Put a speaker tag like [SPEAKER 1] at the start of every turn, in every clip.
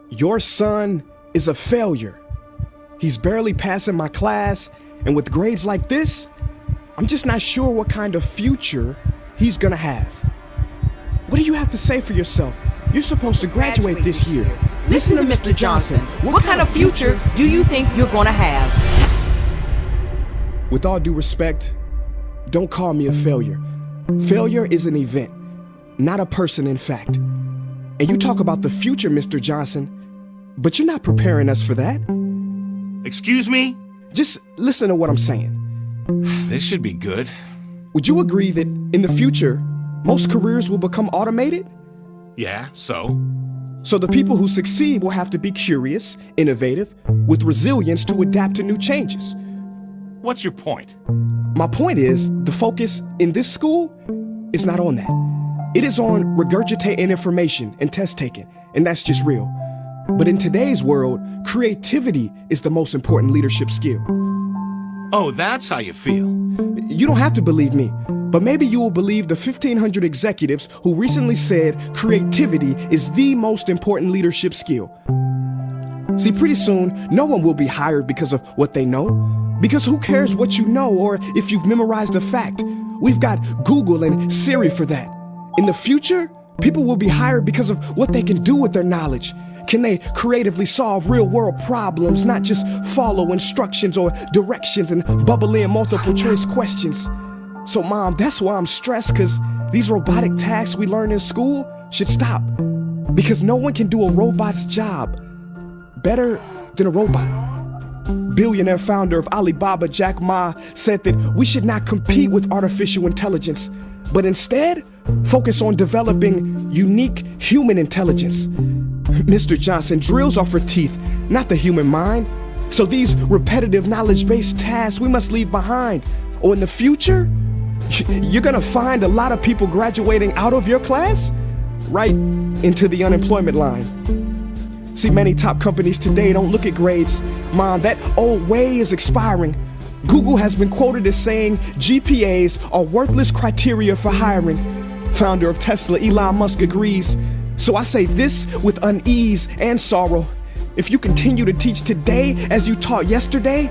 [SPEAKER 1] Your son is a failure. He's barely passing my class, and with grades like this, I'm just not sure what kind of future he's gonna have. What do you have to say for yourself? You're supposed to graduate this year.
[SPEAKER 2] Listen to Mr. Johnson. What kind of future do you think you're going to have?
[SPEAKER 1] With all due respect, don't call me a failure. Failure is an event, not a person, in fact. And you talk about the future, Mr. Johnson, but you're not preparing us for that.
[SPEAKER 3] Excuse me?
[SPEAKER 1] Just listen to what I'm saying.
[SPEAKER 3] This should be good.
[SPEAKER 1] Would you agree that in the future, most careers will become automated?
[SPEAKER 3] Yeah, so?
[SPEAKER 1] So the people who succeed will have to be curious, innovative, with resilience to adapt to new changes.
[SPEAKER 3] What's your point?
[SPEAKER 1] My point is, the focus in this school is not on that. It is on regurgitating information and test taking, and that's just real. But in today's world, creativity is the most important leadership skill.
[SPEAKER 3] Oh, that's how you feel.
[SPEAKER 1] You don't have to believe me, but maybe you will believe the 1,500 executives who recently said creativity is the most important leadership skill. See, pretty soon, no one will be hired because of what they know. Because who cares what you know or if you've memorized a fact? We've got Google and Siri for that. In the future, people will be hired because of what they can do with their knowledge. Can they creatively solve real-world problems, not just follow instructions or directions and bubble in multiple choice questions? So, Mom, that's why I'm stressed, because these robotic tasks we learn in school should stop. Because no one can do a robot's job better than a robot. Billionaire founder of Alibaba, Jack Ma, said that we should not compete with artificial intelligence, but instead focus on developing unique human intelligence. Mr. Johnson, drills are for teeth, not the human mind. So these repetitive knowledge-based tasks we must leave behind. Or in the future, you're gonna find a lot of people graduating out of your class right into the unemployment line. See, many top companies today don't look at grades. Mom, that old way is expiring. Google has been quoted as saying GPAs are worthless criteria for hiring. Founder of Tesla, Elon Musk, agrees. So I say this with unease and sorrow. If you continue to teach today as you taught yesterday,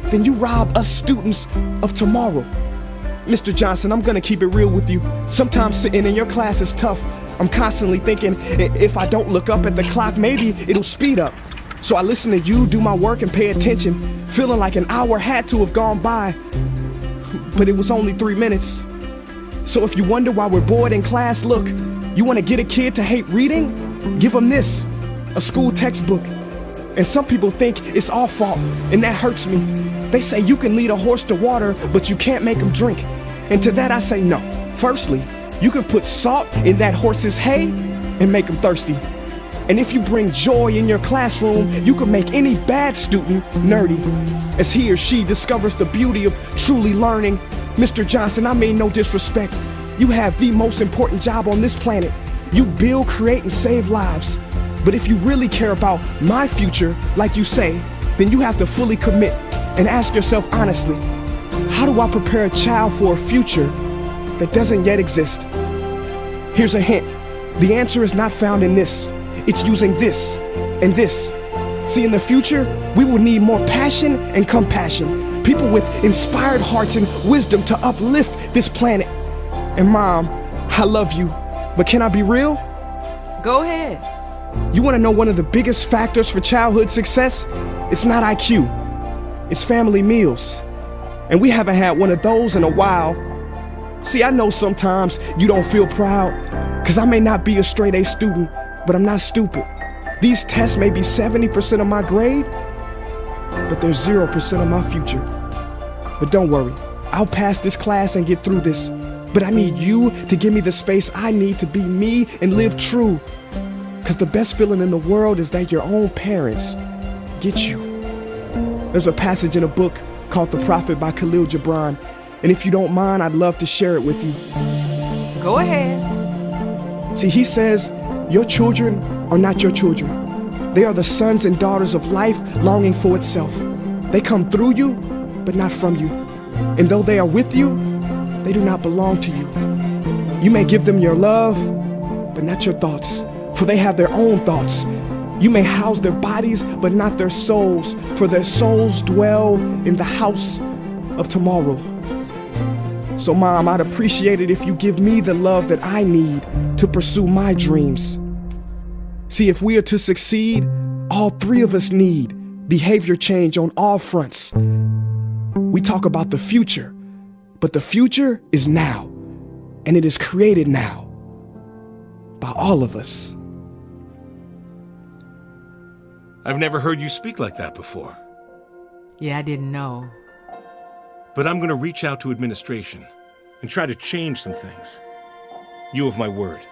[SPEAKER 1] then you rob us students of tomorrow. Mr. Johnson, I'm gonna keep it real with you. Sometimes sitting in your class is tough. I'm constantly thinking, if I don't look up at the clock, maybe it'll speed up. So I listen to you do my work and pay attention, feeling like an hour had to have gone by, but it was only 3 minutes. So if you wonder why we're bored in class, look, you wanna get a kid to hate reading? Give them this, a school textbook. And some people think it's our fault, and that hurts me. They say you can lead a horse to water, but you can't make him drink. And to that I say no. Firstly, you can put salt in that horse's hay and make him thirsty. And if you bring joy in your classroom, you can make any bad student nerdy, as he or she discovers the beauty of truly learning. Mr. Johnson, I mean no disrespect. You have the most important job on this planet. You build, create, and save lives. But if you really care about my future, like you say, then you have to fully commit and ask yourself honestly, how do I prepare a child for a future that doesn't yet exist? Here's a hint. The answer is not found in this. It's using this and this. See, in the future, we will need more passion and compassion. People with inspired hearts and wisdom to uplift this planet. And Mom, I love you, but can I be real?
[SPEAKER 2] Go ahead.
[SPEAKER 1] You want to know one of the biggest factors for childhood success? It's not IQ. It's family meals. And we haven't had one of those in a while. See, I know sometimes you don't feel proud, because I may not be a straight A student, but I'm not stupid. These tests may be 70% of my grade, but they're 0% of my future. But don't worry, I'll pass this class and get through this. But I need you to give me the space I need to be me and live true. Because the best feeling in the world is that your own parents get you. There's a passage in a book called The Prophet by Khalil Gibran. And if you don't mind, I'd love to share it with you.
[SPEAKER 2] Go ahead.
[SPEAKER 1] See, he says, your children are not your children. They are the sons and daughters of life longing for itself. They come through you, but not from you. And though they are with you, they do not belong to you. You may give them your love, but not your thoughts, for they have their own thoughts. You may house their bodies, but not their souls, for their souls dwell in the house of tomorrow. So, Mom, I'd appreciate it if you give me the love that I need to pursue my dreams. See, if we are to succeed, all three of us need behavior change on all fronts. We talk about the future, but the future is now, and it is created now by all of us.
[SPEAKER 3] I've never heard you speak like that before.
[SPEAKER 2] Yeah, I didn't know.
[SPEAKER 3] But I'm going to reach out to administration and try to change some things. You have my word.